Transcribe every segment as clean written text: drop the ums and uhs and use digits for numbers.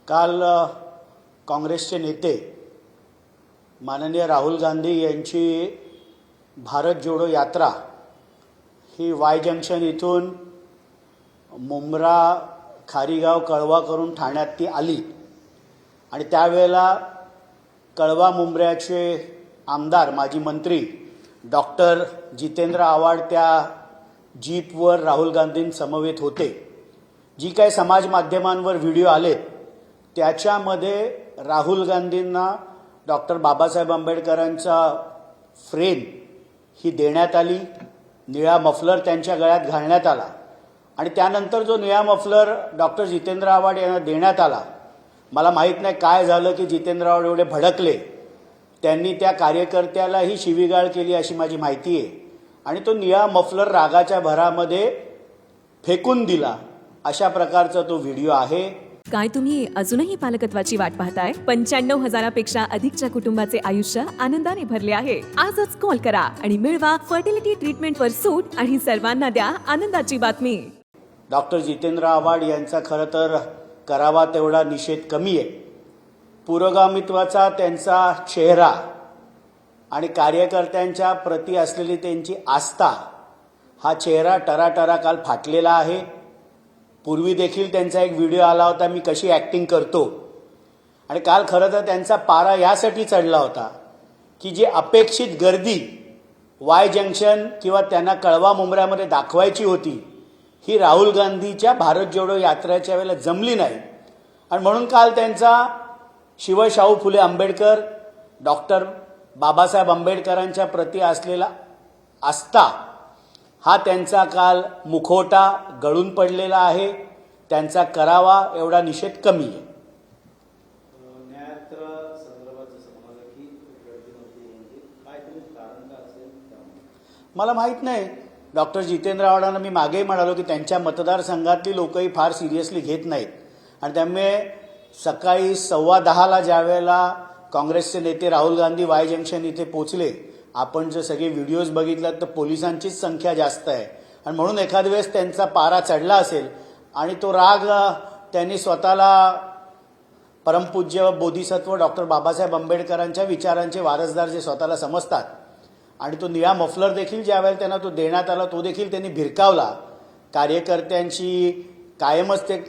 काल काँग्रेसचे नेते माननीय राहुल गांधी यांची भारत जोडो यात्रा ही वाय जंक्शन इथून मुंब्रा खारीगाव कळवा करून ठाण्यात ती आली आणि त्यावेळेला कळवा मुंब्र्याचे आमदार माजी मंत्री डॉक्टर जितेंद्र आव्हाड त्या जीपवर राहुल गांधींसमवेत होते। जी काही समाज माध्यमांवर व्हिडिओ आलेत त्याच्यामध्ये राहुल गांधींना डॉक्टर बाबासाहेब आंबेडकरांचा फ्रेम ही देण्यात आली, निळा मफलर त्यांच्या गळ्यात घालण्यात आला आणि त्यानंतर जो निळा मफलर डॉक्टर जितेंद्र आव्हाड यांना देण्यात आला, मला माहीत नाही काय झालं की जितेंद्र आव्हाड एवढे भडकले, त्यांनी त्या कार्यकर्त्यालाही शिवीगाळ केली अशी माझी माहिती आहे आणि तो निळा मफलर रागाच्या भरामध्ये फेकून दिला, अशा प्रकारचा तो व्हिडिओ आहे। काय तुम्ही अजूनही पालकत्वाची वाट पाहताय? 95,000पेक्षा अधिकच्या कुटुंबाचे आयुष्य आनंदाने भरले आहे। आजच कॉल करा आणि मिळवा फर्टिलिटी ट्रीटमेंटवर सूट आणि सर्वांना द्या आनंदाची बातमी। डॉक्टर जितेंद्र आव्हाड यांचा खरं तर करावा तेवढा निषेध कमी आहे। पुरोगामित्वाचा त्यांचा चेहरा आणि कार्यकर्त्यांच्या प्रती असलेली त्यांची आस्था, हा चेहरा टराटरा काल फाटलेला आहे। पूर्वी देखील त्यांचा एक व्हिडिओ आला होता, मी कशी ॲक्टिंग करतो, आणि काल खरं तर त्यांचा पारा यासाठी चढला होता की जी अपेक्षित गर्दी वाय जंक्शन किंवा त्यांना कळवा मुंब्र्यामध्ये दाखवायची होती ही राहुल गांधीच्या भारत जोडो यात्रेच्या वेळेला जमली नाही आणि म्हणून काल त्यांचा शिवशाहू फुले आंबेडकर डॉक्टर बाबासाहेब आंबेडकरांच्या प्रती असलेला आस्था हा त्यांचा काल मुखवटा गळून पडलेला आहे। त्यांचा करावा एवढा निषेध कमी आहे। मला माहित नाही, डॉक्टर जितेंद्र आव्हाडांना मी मागेही म्हणालो की त्यांच्या मतदारसंघातली लोकही फार सिरियसली घेत नाहीत आणि त्यामुळे सकाळी 10:15 ज्या वेळेला काँग्रेसचे नेते राहुल गांधी वाय जंक्शन इथे पोहोचले, आपण जर सगळे व्हिडिओज बघितलात तर पोलिसांचीच संख्या जास्त आहे आणि म्हणून एखाद्या वेळेस त्यांचा पारा चढला असेल आणि तो राग त्यांनी स्वतःला परमपूज्य बोधिसत्व डॉक्टर बाबासाहेब आंबेडकरांच्या विचारांचे वारसदार जे स्वतःला समजतात आणि तो निळा मफलर देखील ज्यावेळेला त्यांना तो देण्यात आला तो देखील त्यांनी भिरकावला। कार्यकर्त्यांची कायमच ते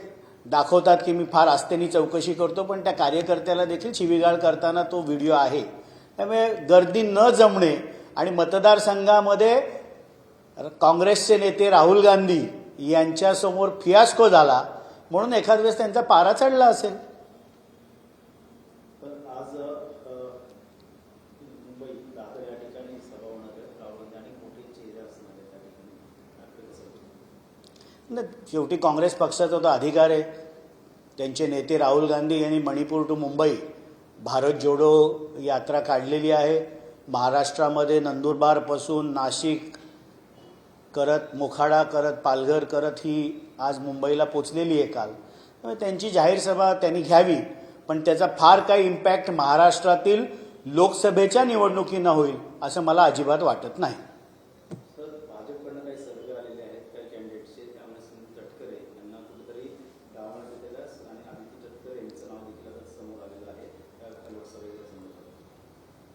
दाखवतात की मी फार आस्थेने चौकशी करतो, पण त्या कार्यकर्त्याला देखील शिवीगाळ करताना तो व्हिडिओ आहे। त्यामुळे गर्दी न जमणे आणि मतदारसंघामध्ये काँग्रेसचे नेते राहुल गांधी यांच्यासमोर फियास्को झाला म्हणून एखाद्या वेळेस त्यांचा पारा चढला असेल। शेवटी काँग्रेस पक्षाचा तो अधिकार आहे। त्यांचे नेते राहुल गांधी यांनी मणिपूर टू मुंबई भारत जोडो यात्रा काढलेली आहे। महाराष्ट्रामध्ये नंदुरबारपासून नाशिक करत, मोखाडा करत, पालघर करत ही आज मुंबईला पोचलेली आहे काल। त्यामुळे त्यांची जाहीर सभा त्यांनी घ्यावी, पण त्याचा फार काही इम्पॅक्ट महाराष्ट्रातील लोकसभेच्या निवडणुकींना होईल असं मला अजिबात वाटत नाही।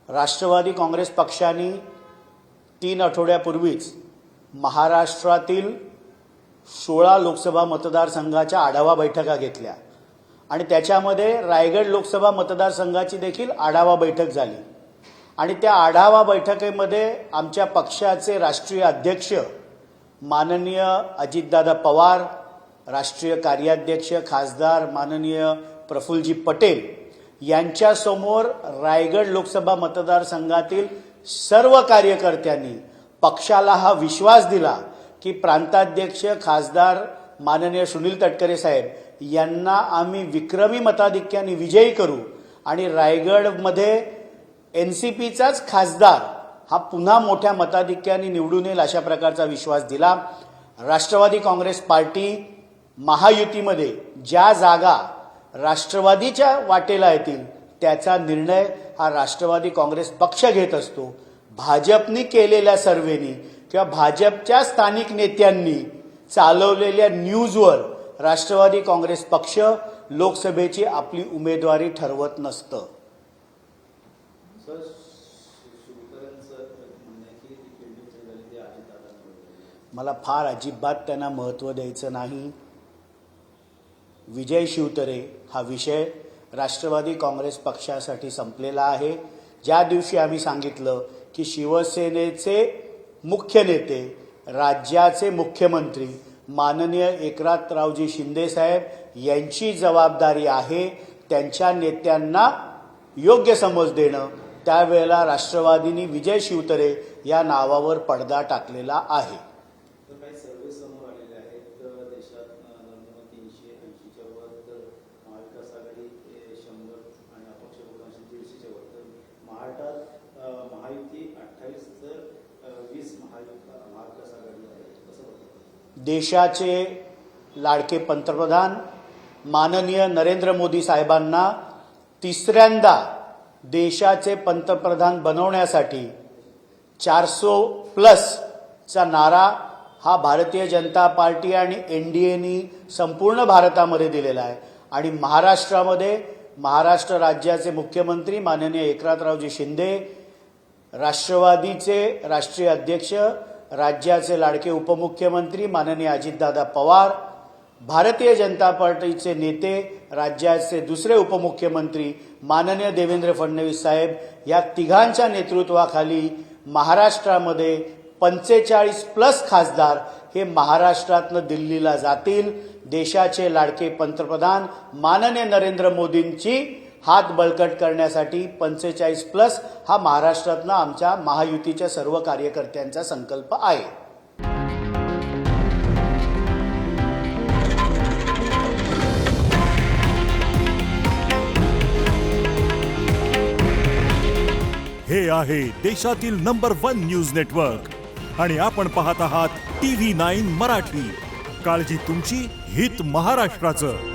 राष्ट्रवादी काँग्रेस पक्षाने 3 आठवड्यापूर्वीच महाराष्ट्रातील 16 लोकसभा मतदारसंघाच्या आढावा बैठका घेतल्या आणि त्याच्यामध्ये रायगड लोकसभा मतदारसंघाची देखील आढावा बैठक झाली आणि त्या आढावा बैठकीमध्ये आमच्या पक्षाचे राष्ट्रीय अध्यक्ष माननीय अजितदादा पवार, राष्ट्रीय कार्याध्यक्ष खासदार माननीय प्रफुल्लजी पटेल यांच्यासमोर रायगड लोकसभा मतदारसंघातील सर्व कार्यकर्त्यांनी पक्षाला हा विश्वास दिला की प्रांताध्यक्ष खासदार माननीय सुनील तटकरे साहेब यांना आम्ही विक्रमी मताधिक्याने विजयी करू आणि रायगडमध्ये एनसीपीचाच खासदार हा पुन्हा मोठ्या मताधिक्याने निवडून येईल अशा प्रकारचा विश्वास दिला। राष्ट्रवादी काँग्रेस पार्टी महायुतीमध्ये ज्या जागा राष्ट्रवादीच्या वाटेला येतील त्याचा निर्णय हा राष्ट्रवादी काँग्रेस पक्ष घेत असतो। भाजपने केलेल्या सर्व्हेनी किंवा भाजपच्या स्थानिक नेत्यांनी चालवलेल्या न्यूजवर राष्ट्रवादी काँग्रेस पक्ष लोकसभेची आपली उमेदवारी ठरवत नसतं. सर, शिवकरांचं म्हणणं आहे की पेंडिंग झाली ती अजितदादांनी. मला फार अजिबात त्यांना महत्त्व द्यायचं नाही. विजय शिवतरे हा विषय राष्ट्रवादी काँग्रेस पक्षासाठी संपलेला आहे. ज्या दिवशी आम्ही सांगितलं की शिवसेनेचे मुख्य नेते, राज्याचे मुख्यमंत्री माननीय एकनाथरावजी शिंदेसाहेब यांची जबाबदारी आहे त्यांच्या नेत्यांना योग्य समज देणं, त्यावेळेला राष्ट्रवादीने विजय शिवतरे या नावावर पडदा टाकलेला आहे. तर काही सर्वे समोर आलेले आहेत. देशात नंतर 380च्या वर, तर महाविकास आघाडी 100 आणि अपक्ष बहुतांश 150च्या वर. तर महाराष्ट्रात महायुती 28 तर 20 महाविकास आघाडी आहे. कसं बघतो? देशाचे लाडके पंतप्रधान माननीय नरेंद्र मोदी साहेबांना तिसऱ्यांदा देशाचे पंतप्रधान बनवण्यासाठी 400+ नारा हा भारतीय जनता पार्टी आणि NDAनी संपूर्ण भारतामध्ये दिलेला आहे. आणि महाराष्ट्रामध्ये महाराष्ट्र राज्याचे मुख्यमंत्री माननीय एकनाथरावजी शिंदे, राष्ट्रवादीचे राष्ट्रीय अध्यक्ष, राज्याचे लाडके उपमुख्यमंत्री माननीय अजितदादा पवार, भारतीय जनता पार्टीचे नेते, राज्याचे दुसरे उपमुख्यमंत्री माननीय देवेंद्र फडणवीस साहेब या तिघांच्या नेतृत्वाखाली महाराष्ट्रामध्ये 45+ खासदार हे महाराष्ट्रातनं दिल्लीला जातील. देशाचे लाडके पंतप्रधान माननीय नरेंद्र मोदींची हात बळकट करण्यासाठी 45+ हा महाराष्ट्रातनं आमच्या महायुतीच्या सर्व कार्यकर्त्यांचा संकल्प आहे. हे आहे देशातील नंबर 1 न्यूज नेटवर्क आणि आपण पाहत आहात TV9 मराठी. काळजी तुमची, हित महाराष्ट्राचं.